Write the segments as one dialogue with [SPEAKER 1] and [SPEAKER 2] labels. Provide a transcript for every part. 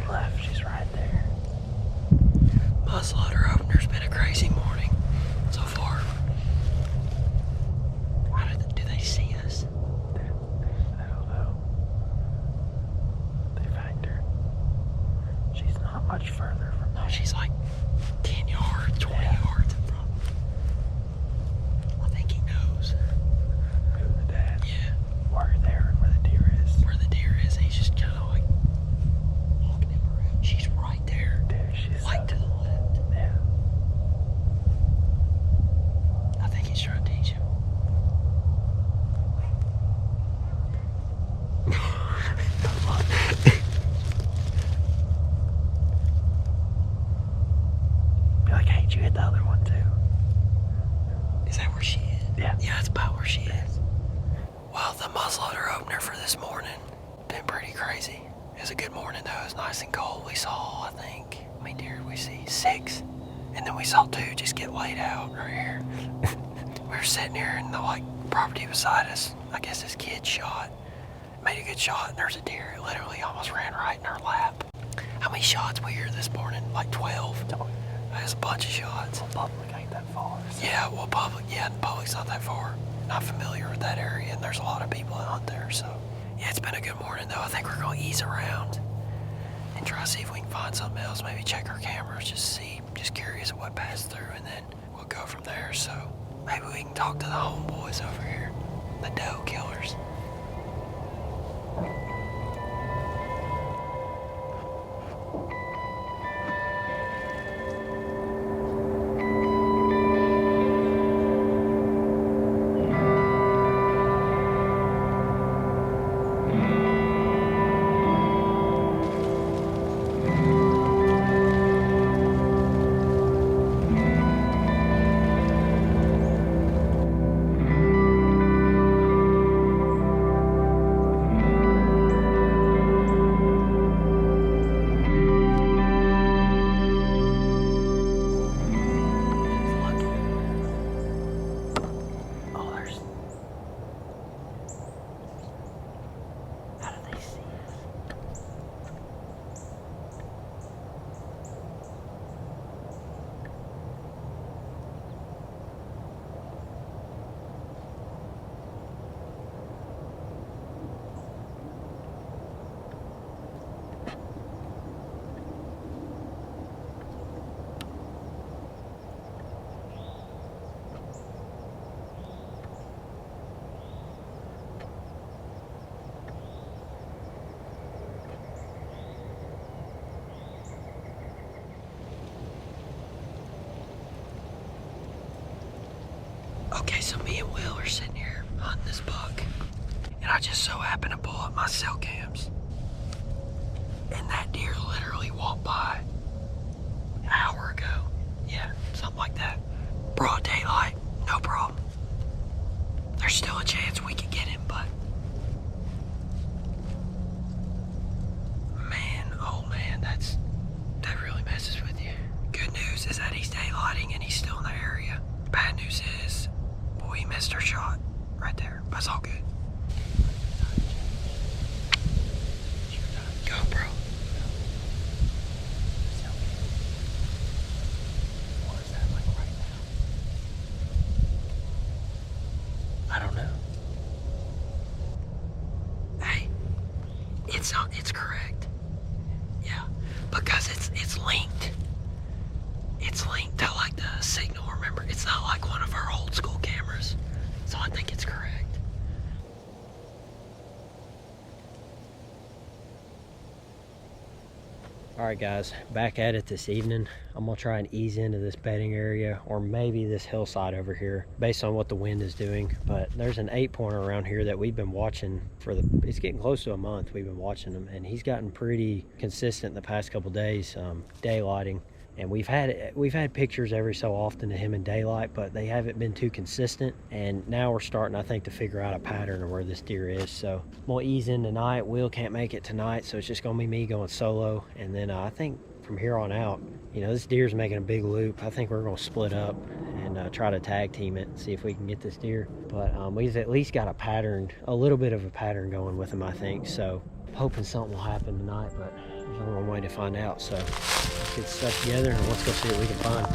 [SPEAKER 1] left. She's right there.
[SPEAKER 2] Muzzleloader opener's been a crazy morning so far. Do they see us?
[SPEAKER 1] I don't know. They found her. She's not much further from
[SPEAKER 2] No, she's like 10 yards, 20 yards in front. I think he knows.
[SPEAKER 1] Who, the dad?
[SPEAKER 2] Yeah.
[SPEAKER 1] Where the deer is.
[SPEAKER 2] Where the deer is, he's just kind of like walking him around. She's right there.
[SPEAKER 1] There she's
[SPEAKER 2] Like to the left.
[SPEAKER 1] Yeah.
[SPEAKER 2] I think he's trying to teach him.
[SPEAKER 1] Be like, hey, did you hit the other one too?
[SPEAKER 2] Is that where she is?
[SPEAKER 1] Yeah.
[SPEAKER 2] Yeah, that's about where she is. Well, the muzzleloader opener for this morning been pretty crazy. It was a good morning though. It was nice and cold. We saw, I think, how many deer did we see? 6. And then we saw 2 just get laid out right here. We were sitting here in the property beside us. I guess this kid made a good shot, and there's a deer. It literally almost ran right in our lap. How many shots we hear this morning? Like 12. There's a bunch of shots.
[SPEAKER 1] Well, public ain't that far. So.
[SPEAKER 2] Yeah, well, the public's not that far. Not familiar with that area, and there's a lot of people that hunt there, so. Yeah, it's been a good morning, though. I think we're going to ease around and try to see if we can find something else. Maybe check our cameras, just curious of what passed through, and then we'll go from there. So maybe we can talk to the homeboys over here, the doe killers. Okay, so me and Will are sitting here hunting this buck, and I just so happened to pull up my cell cams, and that deer literally walked by an hour ago. Yeah, something like that. Broad daylight, no problem. There's still a chance we could get him, but man, oh man, that really messes with you. Good news is that he's daylighting and he's still in the area. Bad news is, we missed our shot right there, but it's all good. Go, bro.
[SPEAKER 1] What is that like right now?
[SPEAKER 2] I don't know. Hey, it's correct. Yeah, because it's linked. It's linked to like the signal, remember? It's not like one of our old school cameras. So I think it's correct. Alright guys, back at it this evening. I'm gonna try and ease into this bedding area, or maybe this hillside over here, based on what the wind is doing. But there's an 8-pointer around here that we've been watching it's getting close to a month we've been watching him, and he's gotten pretty consistent the past couple days, daylighting. And we've had pictures every so often of him in daylight, but they haven't been too consistent. And now we're starting, I think, to figure out a pattern of where this deer is. So I'm gonna ease in tonight. Will can't make it tonight, so it's just gonna be me going solo. And then I think from here on out, you know, this deer's making a big loop. I think we're gonna split up and try to tag team it, see if we can get this deer. But we've at least got a little bit of a pattern going with him, I think. So I'm hoping something will happen tonight, but there's only one way to find out. So let's get stuff together and let's go see what we can find.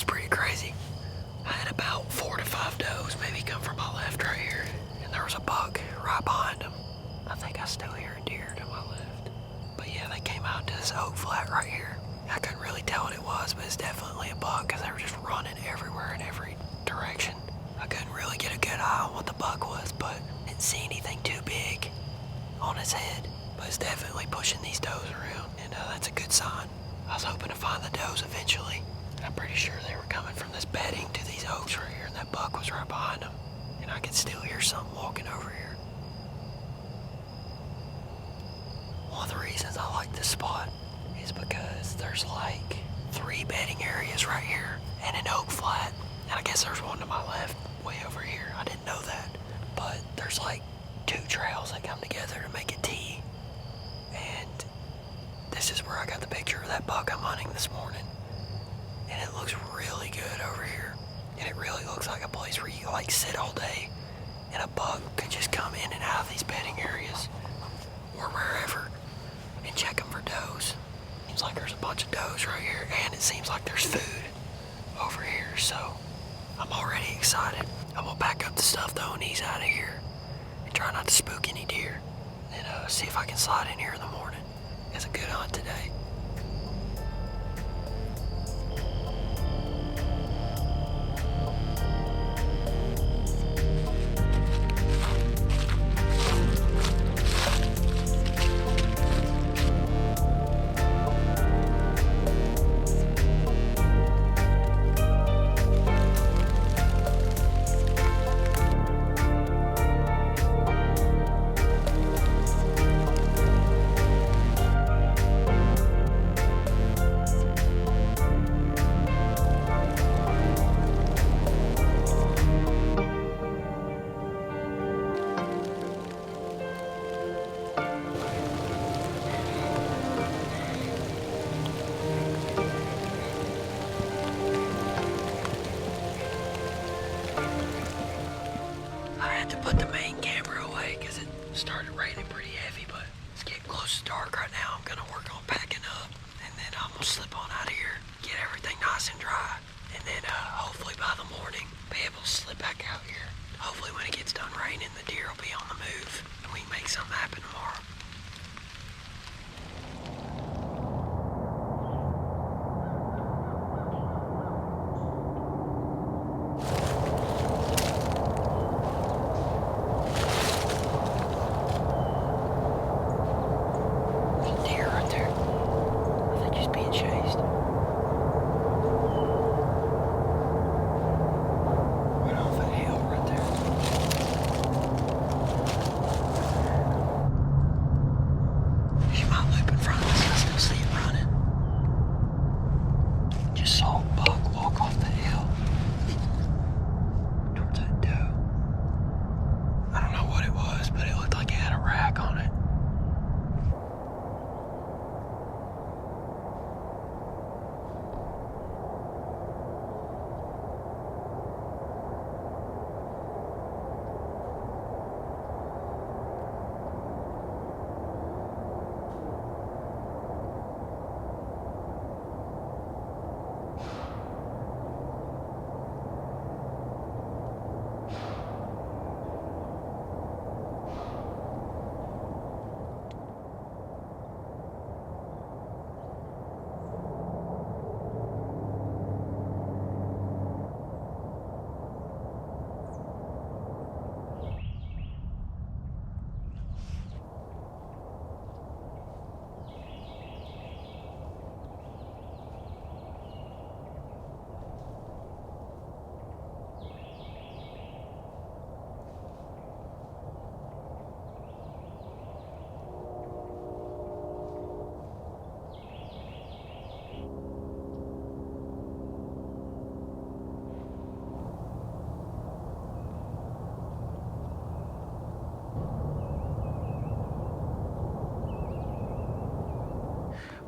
[SPEAKER 2] Pretty crazy. I had about 4 to 5 does maybe come from my left right here, and there was a buck right behind them. I think I still hear a deer to my left. But yeah, they came out to this oak flat right here. I couldn't really tell what it was, but it's definitely a buck because they were just running everywhere in every direction. I couldn't really get a good eye on what the buck was, but didn't see anything too big on his head. But it's definitely pushing these does around, and that's a good sign. I was hoping to find the does eventually. I'm pretty sure they were coming from this bedding to these oaks right here, and that buck was right behind them. And I could still hear something walking over here. One of the reasons I like this spot is because there's like 3 bedding areas right here and an oak flat. And I guess there's one to my left way over here. I didn't know that. But there's like 2 trails that come together to make a T. And this is where I got the picture of that buck I'm hunting this morning. And it looks really good over here. And it really looks like a place where you can like sit all day and a buck could just come in and out of these bedding areas or wherever and check them for does. Seems like there's a bunch of does right here, and it seems like there's food over here, so I'm already excited. I'm gonna pack up the stuff though and ease out of here and try not to spook any deer, and see if I can slide in here in the morning. It's a good hunt today. had to put the main camera away because it started raining pretty heavy, but it's getting close to dark right now. I'm gonna work on packing up, and then I'm gonna slip on out of here, get everything nice and dry, and then hopefully by the morning be able to slip back out here. Hopefully when it gets done raining, the deer will be on the move and we can make something happen tomorrow. There's a deer right there. I think he's being chased. Right off that hill right there. She might loop in front of us. I still see it running. Just saw a buck walk off the hill towards that doe. I don't know what it was, but it looked like it had a rack on it.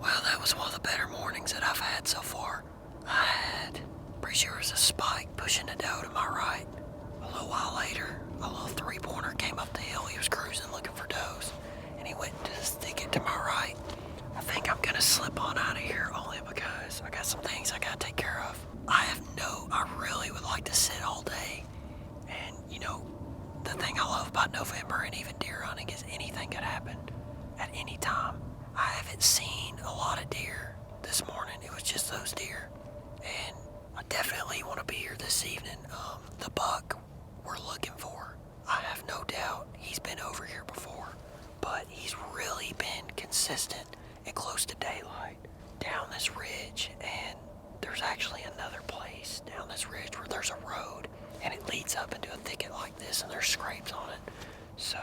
[SPEAKER 2] Well, that was one of the better mornings that I've had so far. Pretty sure it was a spike pushing a doe to my right. A little while later, a little 3-pointer came up the hill. He was cruising looking for does, and he went into this thicket to my right. I think I'm gonna slip on out of here only because I got some things I gotta take care of. I really would like to sit all day, and you know, the thing I love about November and even deer hunting is anything could happen at any time. I haven't seen a lot of deer this morning. It was just those deer. And I definitely want to be here this evening. The buck we're looking for, I have no doubt he's been over here before. But he's really been consistent and close to daylight down this ridge. And there's actually another place down this ridge where there's a road. And it leads up into a thicket like this and there's scrapes on it. So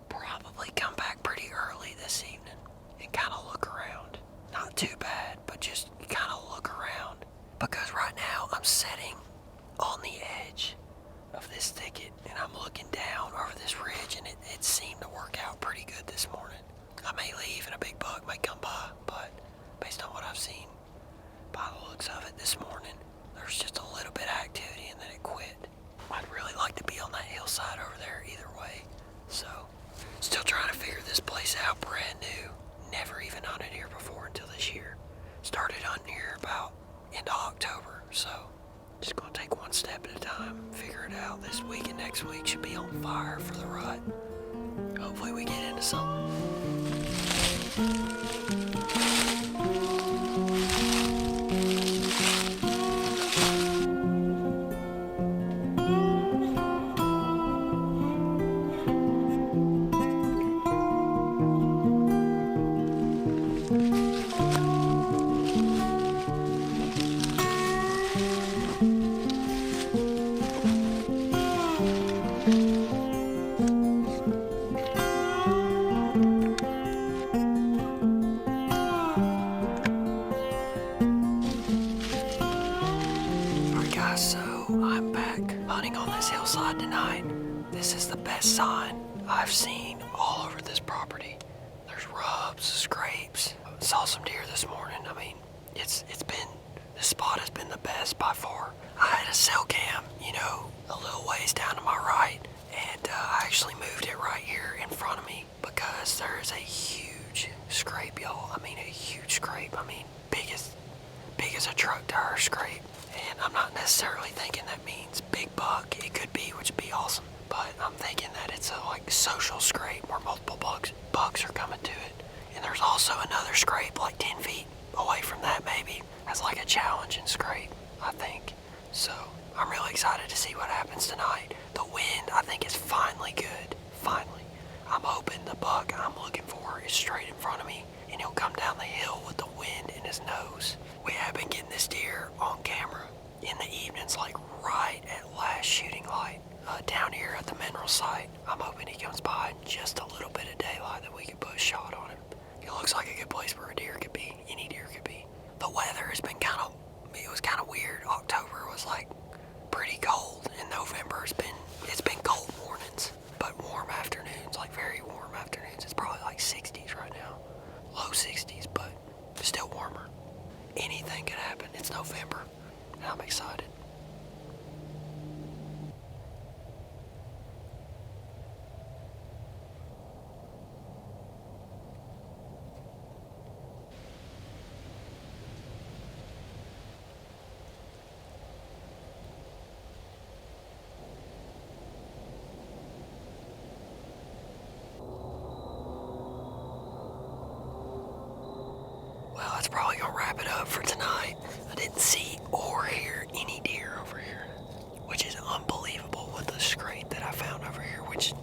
[SPEAKER 2] probably come back pretty early this evening and kind of look around. Not too bad, but just kind of look around. Because right now I'm sitting on the edge of this thicket and I'm looking down over this ridge, and it seemed to work out pretty good this morning. I may leave and a big buck may come by, but based on what I've seen by the looks of it this morning, there's just a little bit of activity and then it quit. I'd really like to be on that hillside over there either way. So, still trying to figure this place out brand new. Never even hunted here before until this year. Started hunting here about into October, so just gonna take one step at a time, figure it out. This week and next week should be on fire for the rut. Hopefully we get into something. This is the best sign I've seen all over this property. There's rubs, scrapes. Saw some deer this morning. I mean, this spot has been the best by far. I had a cell cam, a little ways down to my right, And I actually moved it right here in front of me because there is a huge scrape, y'all. I mean, a huge scrape. I mean, big as a truck tire scrape. And I'm not necessarily thinking that means big buck. It could be, which would be awesome. But I'm thinking that it's a like social scrape where multiple bucks are coming to it. And there's also another scrape like 10 feet away from that maybe. As like a challenging scrape, I think. So I'm really excited to see what happens tonight. The wind, I think, is finally good. Finally. I'm hoping the buck I'm looking for is straight in front of me and he'll come down the hill with the wind in his nose. We have been getting this deer on camera in the evenings, like right at last shooting light. Down here at the mineral site, I'm hoping he comes by in just a little bit of daylight that we can put a shot on him. It looks like a good place where a deer could be. Any deer could be. The weather has been it was kind of weird. October was like pretty cold, and November it's been cold mornings, but warm afternoons, like very warm afternoons. It's probably like 60s right now. Low 60s, but still warmer. Anything could happen. It's November, and I'm excited. Well, that's probably gonna wrap it up for tonight. I didn't see or hear any deer over here, which is unbelievable with the scrape that I found over here, which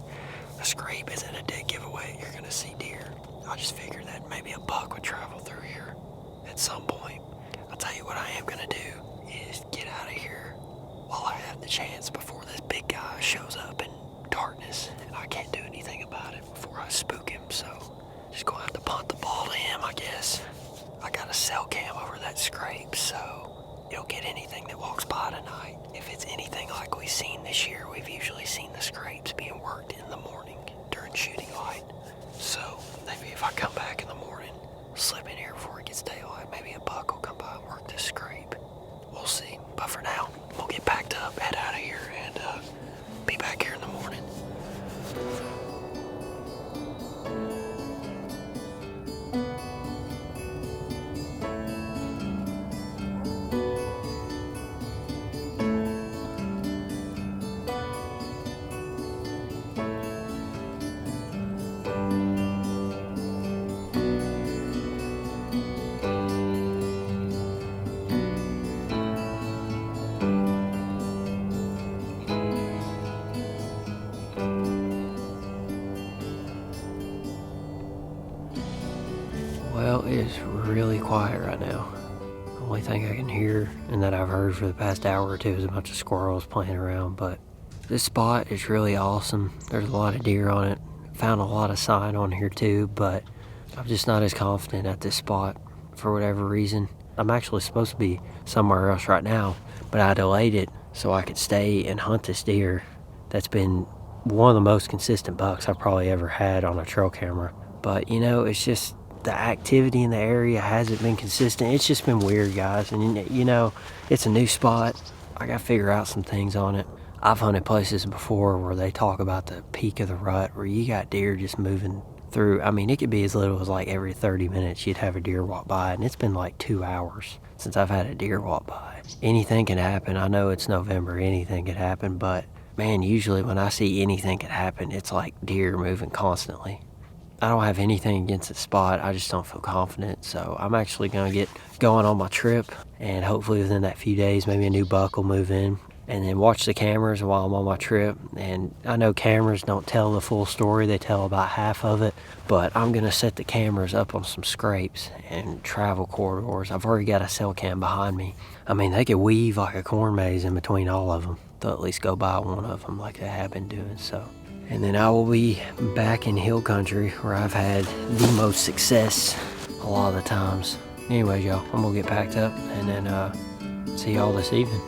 [SPEAKER 2] a scrape isn't a dead giveaway. You're gonna see deer. I just figured that maybe a buck would travel through here at some point. I'll tell you what I am gonna do is get out of here while I have the chance before this big guy shows up in darkness and I can't do anything about it before I spook him. So just gonna have to punt the ball to him, I guess. I got a cell cam over that scrape, so it'll get anything that walks by tonight. If it's anything like we've seen this year, we've usually seen the scrapes being worked in the morning during shooting light. So maybe if I come back in the morning, slip in here before it gets daylight, maybe a buck will come by and work this scrape. We'll see. But for now, we'll get packed up, head out of here, and be back here in the morning. Well, it's really quiet right now. The only thing I can hear and that I've heard for the past hour or two is a bunch of squirrels playing around, but this spot is really awesome. There's a lot of deer on it. Found a lot of sign on here too, but I'm just not as confident at this spot for whatever reason. I'm actually supposed to be somewhere else right now, but I delayed it so I could stay and hunt this deer. That's been one of the most consistent bucks I've probably ever had on a trail camera. But you know, it's just the activity in the area hasn't been consistent. It's just been weird, guys. And you know, it's a new spot. I gotta figure out some things on it. I've hunted places before where they talk about the peak of the rut, where you got deer just moving through. I mean, it could be as little as like every 30 minutes you'd have a deer walk by, and it's been like 2 hours since I've had a deer walk by. Anything can happen. I know it's November, anything could happen, but man, usually when I see anything could happen, it's like deer moving constantly. I don't have anything against the spot. I just don't feel confident. So I'm actually going to get going on my trip, and hopefully within that few days, maybe a new buck will move in, and then watch the cameras while I'm on my trip. And I know cameras don't tell the full story. They tell about half of it, but I'm going to set the cameras up on some scrapes and travel corridors. I've already got a cell cam behind me. I mean, they could weave like a corn maze in between all of them. They'll at least go by one of them like they have been doing. So. And then I will be back in hill country where I've had the most success a lot of the times. Anyways, y'all, I'm gonna get packed up and then see y'all this evening.